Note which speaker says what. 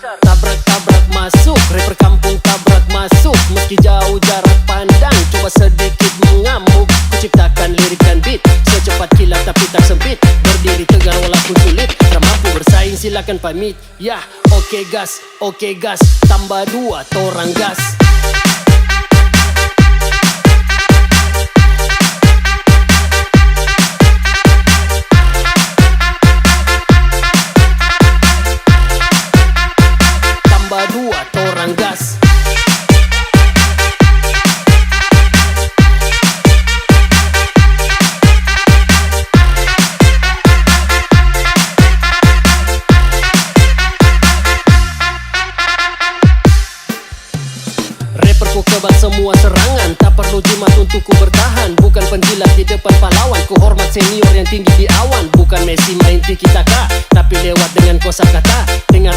Speaker 1: Tabrak-tabrak masuk, rapper kampung tabrak masuk. Meski jauh jarak pandang, coba sedikit mengamuk. Kuciptakan lirik dan beat, secepat kilat tapi tak sempit. Berdiri tegar walaupun sulit, tak mampu bersaing silakan pamit. Yah, oke gas, tambah 2 torang gas. Tambah 2 torang gas. Rapper ku kebal semua serangan, tak perlu jimat untuk ku bertahan. Bukan penjilat di depan pahlawan, ku hormat senior yang tinggi di awan. Bukan Messi main tiki taka, tapi lewat dengan kosakata. Dengar